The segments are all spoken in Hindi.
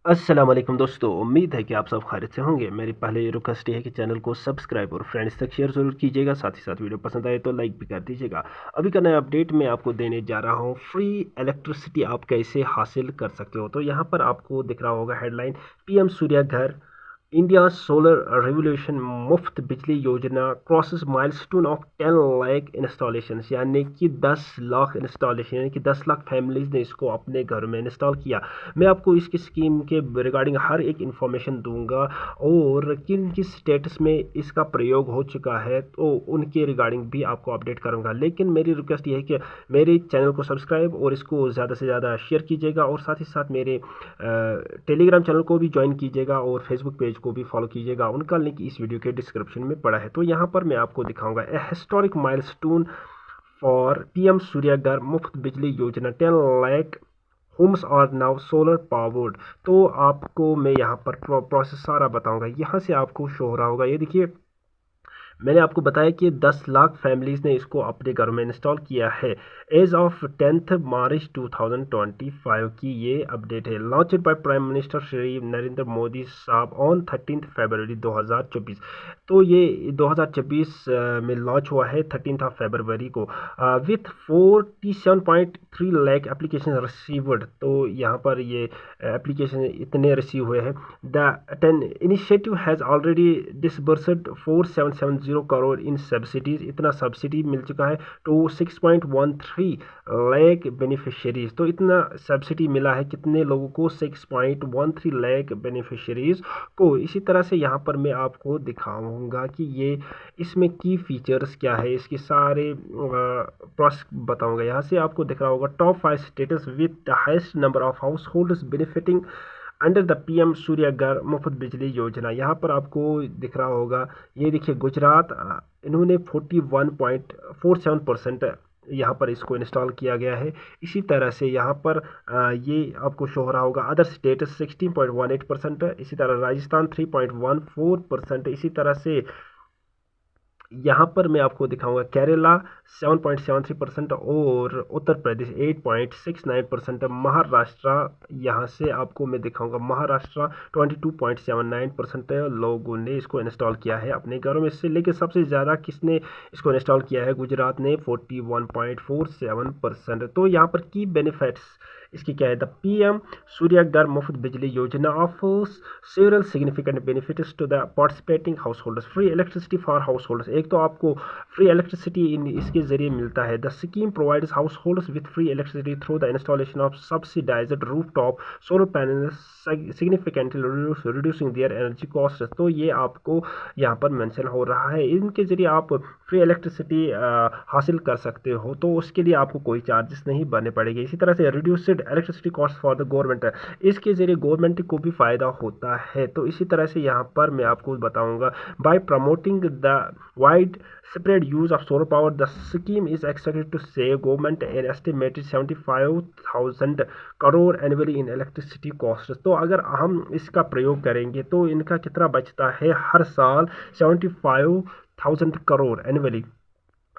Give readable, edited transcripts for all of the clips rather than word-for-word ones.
अस्सलाम वालेकुम दोस्तों, उम्मीद है कि आप सब खैरियत से होंगे। मेरी पहले ये रिक्वेस्ट है कि चैनल को सब्सक्राइब और फ्रेंड्स तक शेयर ज़रूर कीजिएगा। साथ ही साथ वीडियो पसंद आए तो लाइक भी कर दीजिएगा। अभी का नया अपडेट मैं आपको देने जा रहा हूँ, फ्री इलेक्ट्रिसिटी आप कैसे हासिल कर सकते हो। तो यहाँ पर आपको दिख रहा होगा हेडलाइन, पीएम सूर्या घर इंडिया सोलर रेवोल्यूशन मुफ्त बिजली योजना crosses milestone of 10 lakh installation, यानी कि 10 लाख इंस्टॉलेशन, यानी कि 10 लाख फैमिलीज ने इसको अपने घर में इंस्टॉल किया। मैं आपको इसकी स्कीम के रिगार्डिंग हर एक इंफॉर्मेशन दूंगा और किन किस स्टेटस में इसका प्रयोग हो चुका है तो उनके रिगार्डिंग भी आपको अपडेट करूंगा। लेकिन मेरी रिक्वेस्ट ये है कि मेरे चैनल को सब्सक्राइब और इसको ज़्यादा से ज़्यादा शेयर कीजिएगा और साथ ही साथ मेरे टेलीग्राम चैनल को भी ज्वाइन कीजिएगा और फेसबुक पेज को भी फॉलो कीजिएगा। उनका लिंक इस वीडियो के डिस्क्रिप्शन में पड़ा है। तो यहाँ पर मैं आपको दिखाऊंगा a historic milestone for PM Surya Ghar Muft Bijli Yojana, 10 lakh homes are now solar powered. तो आपको मैं यहाँ पर प्रोसेस सारा बताऊंगा। यहाँ से आपको शो हो रहा होगा, ये देखिए मैंने आपको बताया कि 10 लाख फैमिलीज ने इसको अपने घरों में इंस्टॉल किया है। एज ऑफ 10 मार्च 2025 की ये अपडेट है। Launched by prime minister Shri Narendra Modi साहब ऑन 13 फरवरी 2024। तो ये 2024 में लॉन्च हुआ है 13 फरवरी को विथ 47.3 लाख एप्लीकेशन रिसीव्ड। तो यहाँ पर ये एप्लीकेशन इतने रिसीव हुए हैं। The initiative has already disbursed 4770 crore in subsidies, इतना सब्सिडी मिल चुका है टू 6.13 लाख बेनिफिशियरीज। तो इतना सब्सिडी मिला है कितने लोगों को? 6.13 लाख बेनिफिशियरीज को। इसी तरह से यहाँ पर मैं आपको दिखाऊंगा कि ये इसमें की फीचर्स क्या है, इसके सारे प्रोसेस बताऊंगा। यहाँ से आपको दिख रहा होगा top 5 status with the highest number of house holds benefiting under the PM Surya Ghar Muft Bijli योजना। यहाँ पर आपको दिख रहा होगा, ये देखिए गुजरात, इन्होंने 41.47% यहाँ पर इसको इंस्टॉल किया गया है। इसी तरह से यहाँ पर ये आपको शो हो रहा होगा अदर स्टेट्स 16.18%, इसी तरह राजस्थान 3.14%, इसी तरह से यहाँ पर मैं आपको दिखाऊंगा केरला 7.73% और उत्तर प्रदेश 8.69%। महाराष्ट्र, यहाँ से आपको मैं दिखाऊंगा महाराष्ट्र 22.79% लोगों ने इसको इंस्टॉल किया है अपने घरों में से। लेकिन सबसे ज़्यादा किसने इसको इंस्टॉल किया है? गुजरात ने 41.47%। तो यहाँ पर की बेनिफिट्स इसकी क्या है? The PM Surya Ghar Muft Bijli Yojana offers several significant benefits to the participating householders. Free electricity for householders, एक तो आपको फ्री इलेक्ट्रिसिटी इसके जरिए मिलता है। The scheme provides householders with free electricity through the installation of subsidised rooftop solar panels significantly reducing their energy cost. तो ये आपको यहाँ पर मेंशन हो रहा है, इनके जरिए आप फ्री इलेक्ट्रिसिटी हासिल कर सकते हो। तो उसके लिए आपको कोई चार्जेस नहीं भरने पड़ेंगे। इसी तरह से reduced electricity cost for the government, इसके जरिए गवर्नमेंट को भी फायदा होता है। तो इसी तरह से यहाँ पर मैं आपको बताऊंगा bye promoting the wide spread use of solar power, the scheme is expected to save government an estimated 75,000 crore annually in electricity costs। तो अगर हम इसका प्रयोग करेंगे तो इनका कितना बचता है हर साल? 75,000 करोड़ एनुअली।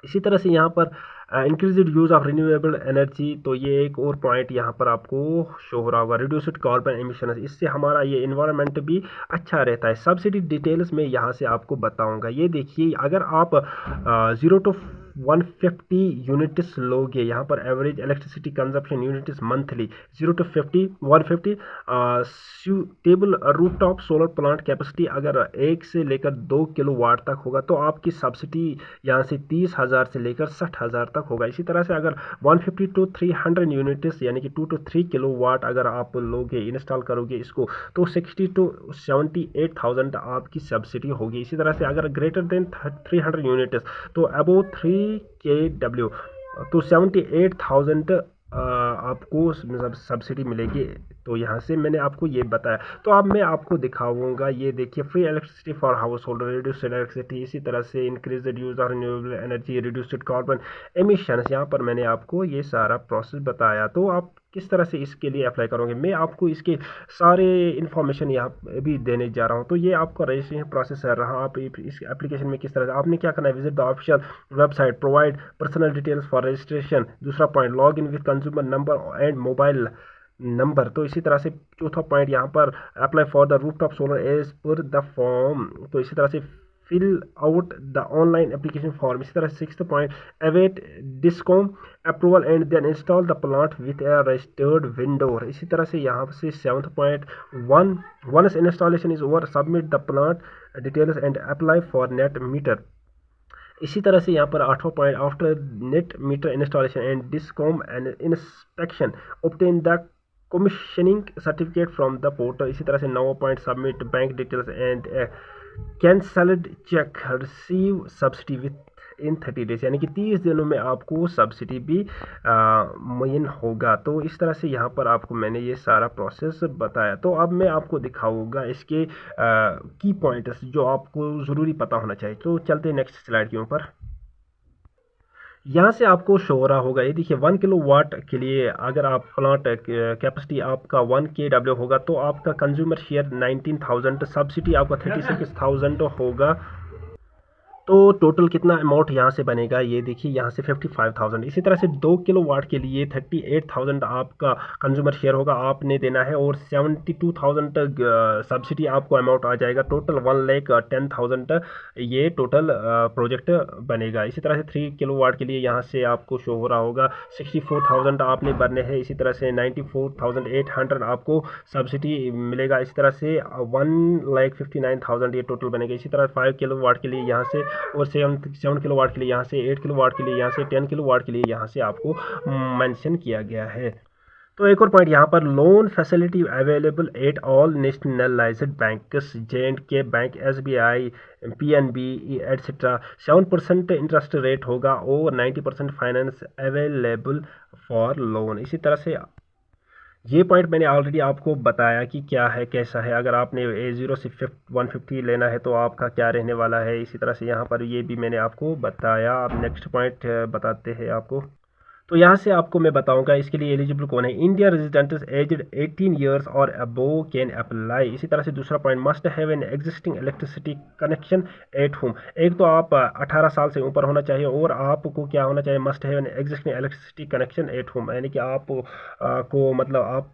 इसी तरह से यहाँ पर increased use of renewable energy, तो ये एक और पॉइंट यहाँ पर आपको शो हो रहा होगा। रिड्यूस्ड कार्बन एमिशन, इससे हमारा ये इन्वायरमेंट भी अच्छा रहता है। सब्सिडी डिटेल्स में यहाँ से आपको बताऊंगा। ये देखिए अगर आप 0 to 150 यूनिट्स लोगे, यहाँ पर average electricity consumption units monthly 0 to 150 table rooftop solar plant capacity अगर 1 से लेकर 2 किलोवाट तक होगा तो आपकी सब्सिडी यहाँ से 30,000 से लेकर 60,000 तक होगा। इसी तरह से अगर 150 to 300 यूनिट्स यानी कि 2 to 3 किलोवाट अगर आप लोगे इंस्टॉल करोगे इसको तो 60 to 78,000 आपकी सब्सिडी होगी। इसी तरह से अगर ग्रेटर देन 300 यूनिट्स तो अबो 3 kW तो 78,000 आपको मतलब सब्सिडी मिलेगी। तो यहाँ से मैंने आपको ये बताया। तो अब मैं आपको दिखाऊंगा, ये देखिए free electricity for house holder, reduced electricity, इसी तरह से increased use of renewable energy, reduced carbon emissions, यहाँ पर मैंने आपको ये सारा प्रोसेस बताया। तो आप किस तरह से इसके लिए अप्लाई करोगे, मैं आपको इसके सारे इन्फॉर्मेशन यहाँ भी देने जा रहा हूँ। तो ये आपका रजिस्ट्रेशन प्रोसेस रहा। आप इस एप्लीकेशन में किस तरह से आपने क्या करना है? Visit the official website, provide personal details for registration. दूसरा point, log in with consumer number and mobile number. तो इसी तरह से चौथा पॉइंट यहाँ पर apply for the rooftop solar as per the form. तो इसी तरह से fill out the online application form. इसी तरह से sixth point await discom approval and then install the plant with a registered vendor. इसी तरह से यहाँ से seventh point once installation is over submit the plant details and apply for net meter. इसी तरह से यहाँ पर आठवां point after net meter installation and discom and inspection obtain the commissioning certificate from the portal. इसी तरह से नौवां point submit bank details and cancelled cheque receive subsidy within 30 days, यानी कि 30 दिनों में आपको सब्सिडी भी मुयन होगा। तो इस तरह से यहाँ पर आपको मैंने ये सारा प्रोसेस बताया। तो अब मैं आपको दिखाऊंगा इसके की पॉइंट्स जो आपको ज़रूरी पता होना चाहिए। तो चलते हैं नेक्स्ट स्लाइड के ऊपर। यहाँ से आपको शो हो रहा होगा, ये देखिए 1 किलो वाट के लिए अगर आप प्लांट कैपेसिटी आपका 1 kW होगा तो आपका कंज्यूमर शेयर 19,000, सब्सिडी आपका 36,000 होगा। तो टोटल कितना अमाउंट यहाँ से बनेगा, ये देखिए यहाँ से 55,000। इसी तरह से 2 किलो वाट के लिए 38,000 आपका कंज्यूमर शेयर होगा, आपने देना है, और 72,000 सब्सिडी आपको अमाउंट आ जाएगा। टोटल 1,10,000 ये टोटल प्रोजेक्ट बनेगा। इसी तरह से 3 किलो वाट के लिए यहाँ से आपको शो हो रहा होगा 64,000 आपने भरने हैं। इसी तरह से 94,800 आपको सब्सिडी मिलेगा। इसी तरह से 1,59,000 ये टोटल बनेगा। इसी तरह 5 किलो वाट के लिए यहाँ से, और 7 किलो वाट के लिए यहाँ से, 8 किलो वाट के लिए यहाँ से, 10 किलो वाट के लिए यहाँ से आपको मेंशन किया गया है। तो एक और पॉइंट यहाँ पर loan facility available at all nationalised banks, J&K bank, SBI, PNB etcetera. 7% interest rate होगा और 90% फाइनेंस अवेलेबल फॉर लोन। इसी तरह से ये पॉइंट मैंने ऑलरेडी आपको बताया कि क्या है कैसा है। अगर आपने A0 से 150 लेना है तो आपका क्या रहने वाला है। इसी तरह से यहाँ पर ये भी मैंने आपको बताया। अब नेक्स्ट पॉइंट बताते हैं आपको। तो यहाँ से आपको मैं बताऊंगा इसके लिए एलिजिबल कौन है। इंडिया रेजिडेंट्स एज्ड 18 ईयर्स और अबोव कैन अप्लाई। इसी तरह से दूसरा point must have an existing electricity connection at home. एक तो आप 18 साल से ऊपर होना चाहिए, और आपको क्या होना चाहिए, must have an existing electricity connection at home, यानी कि आप को मतलब आप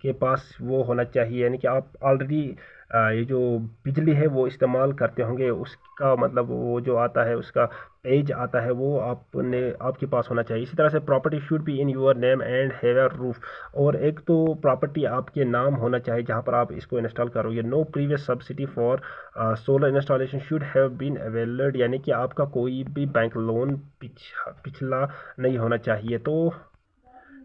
के पास वो होना चाहिए, यानी कि आप ऑलरेडी ये जो बिजली है वो इस्तेमाल करते होंगे, उसका मतलब वो जो आता है उसका पेज आता है वो आपके पास होना चाहिए। इसी तरह से property should be in your name and have a roof. और एक तो प्रॉपर्टी आपके नाम होना चाहिए जहाँ पर आप इसको इंस्टॉल करोगे। No previous subsidy for solar installation should have been availed, यानी कि आपका कोई भी बैंक लोन पिछला नहीं होना चाहिए। तो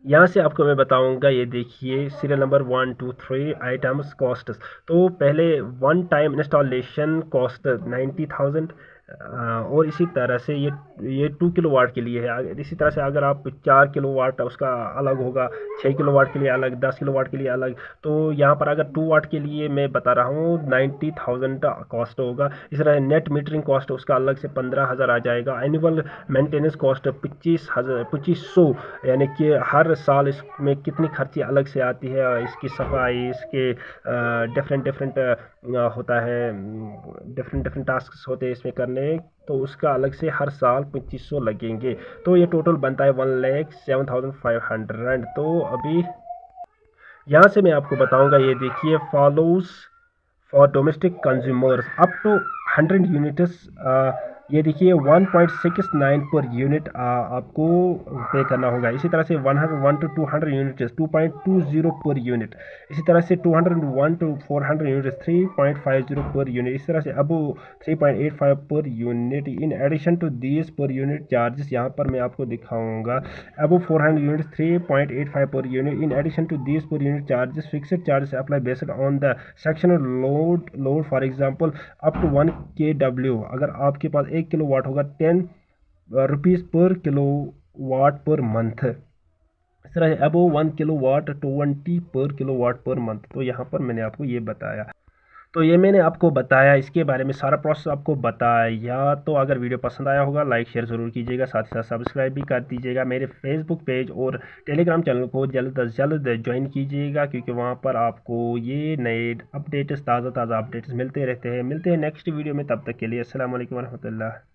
यहाँ से आपको मैं बताऊंगा, ये देखिए सीरियल नंबर 1 2 3 आइटम्स कॉस्ट। तो पहले वन टाइम इंस्टॉलेशन कॉस्ट 90,000, और इसी तरह से ये 2 किलो वाट के लिए है। इसी तरह से अगर आप 4 किलो वाट उसका अलग होगा, 6 किलो वाट के लिए अलग, 10 किलो वाट के लिए अलग। तो यहाँ पर अगर 2 वाट के लिए मैं बता रहा हूँ 90,000 कॉस्ट होगा। इस तरह नेट मीटरिंग कॉस्ट उसका अलग से 15,000 आ जाएगा। एनुअल मेंटेनेंस कॉस्ट 2500, यानी कि हर साल इसमें कितनी खर्ची अलग से आती है, इसकी सफाई, इसके डिफरेंट होता है, डिफरेंट टास्क होते हैं इसमें करने, तो उसका अलग से हर साल 2500 लगेंगे। तो ये टोटल बनता है 1,07,500। तो अभी यहाँ से मैं आपको बताऊंगा, ये देखिए follows for domestic consumers up to 100 units, ये देखिए 1.69 पर यूनिट आपको पे करना होगा। इसी तरह से 101 to 200 यूनिट्स 2.20 पर यूनिट। इसी तरह से 201 to 400 यूनिट्स 3.50 पर यूनिट। इस तरह से अब 3.85 per unit. In addition to these per unit charges, यहाँ पर मैं आपको दिखाऊंगा। अब 400 units 3.85 per unit. In addition to these per unit charges fixed charges apply based on the section load for example up to 1 kW। अगर आपके पास 1 किलो वाट होगा 10 रुपीज़ पर किलो वाट पर मंथ। इस तरह अबो 1 किलो वाट 20 पर किलो वाट पर मंथ। तो यहाँ पर मैंने आपको ये बताया। तो ये मैंने आपको बताया, इसके बारे में सारा प्रोसेस आपको बताया। तो अगर वीडियो पसंद आया होगा लाइक शेयर ज़रूर कीजिएगा, साथ ही साथ सब्सक्राइब भी कर दीजिएगा। मेरे फेसबुक पेज और टेलीग्राम चैनल को जल्द अज जल्द ज्वाइन कीजिएगा, क्योंकि वहाँ पर आपको ये नए अपडेट्स, ताज़ा अपडेट्स मिलते रहते हैं। मिलते हैं नेक्स्ट वीडियो में, तब तक के लिए अस्सलाम वालेकुम रहमतुल्लाह।